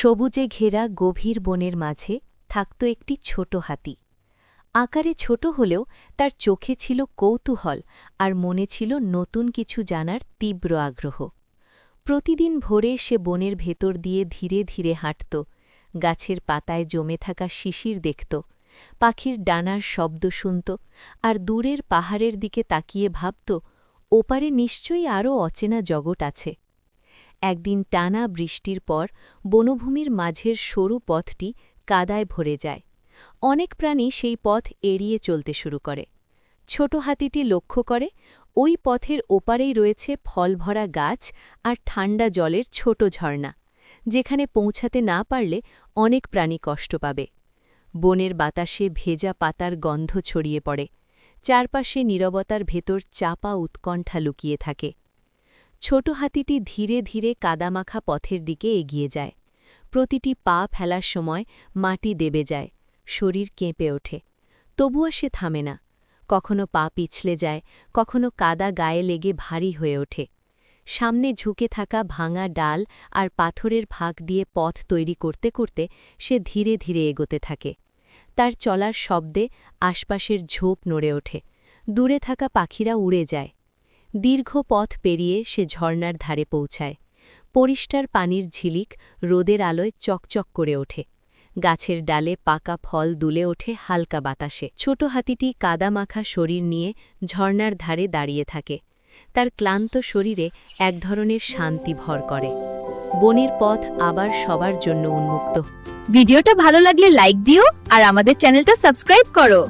সবুজে ঘেরা গভীর বনের মাঝে থাকত একটি ছোট হাতি। আকারে ছোট হলেও তার চোখে ছিল কৌতূহল আর মনে ছিল নতুন কিছু জানার তীব্র আগ্রহ। প্রতিদিন ভোরে সে বনের ভেতর দিয়ে ধীরে ধীরে হাঁটত, গাছের পাতায় জমে থাকা শিশির দেখত, পাখির ডানার শব্দ শুনত আর দূরের পাহাড়ের দিকে তাকিয়ে ভাবত, ওপারে নিশ্চয়ই আরও অচেনা জগৎ আছে। একদিন টানা বৃষ্টির পর বনভূমির মাঝের সরু পথটি কাদায় ভরে যায়। অনেক প্রাণী সেই পথ এড়িয়ে চলতে শুরু করে। ছোট হাতিটি লক্ষ্য করে ওই পথের ওপারেই রয়েছে ফলভরা গাছ আর ঠান্ডা জলের ছোট ঝর্ণা, যেখানে পৌঁছাতে না পারলে অনেক প্রাণী কষ্ট পাবে। বনের বাতাসে ভেজা পাতার গন্ধ ছড়িয়ে পড়ে, চারপাশে নীরবতার ভেতর চাপা উৎকণ্ঠা লুকিয়ে থাকে। ছোট হাতিটি ধীরে ধীরে কাদামাখা পথের দিকে এগিয়ে যায়। প্রতিটি পা ফেলার সময় মাটি দেবে যায়, শরীর কেঁপে ওঠে। তবুও সে থামে না। কখনো পা পিছলে যায়, কখনো কাদা গায়ে লেগে ভারী হয়ে ওঠে। সামনে ঝুঁকে থাকা ভাঙা ডাল আর পাথরের ফাঁক দিয়ে পথ তৈরি করতে করতে সে ধীরে ধীরে এগোতে থাকে। তার চলার শব্দে আশপাশের ঝোপ নড়ে ওঠে, দূরে থাকা পাখিরা উড়ে যায়। দীর্ঘ পথ পেরিয়ে সে ঝর্ণার ধারে পৌঁছায়। পরিষ্কার পানির ঝিলিক রোদের আলোয় চকচক করে ওঠে। গাছের ডালে পাকা ফল দুলে ওঠে হালকা বাতাসে। ছোট হাতিটি কাদামাখা শরীর নিয়ে ঝর্ণার ধারে দাঁড়িয়ে থাকে। তার ক্লান্ত শরীরে এক ধরনের শান্তি ভর করে। বনের পথ আবার সবার জন্য উন্মুক্ত। ভিডিওটা ভালো লাগলে লাইক দিও আর আমাদের চ্যানেলটা সাবস্ক্রাইব করো।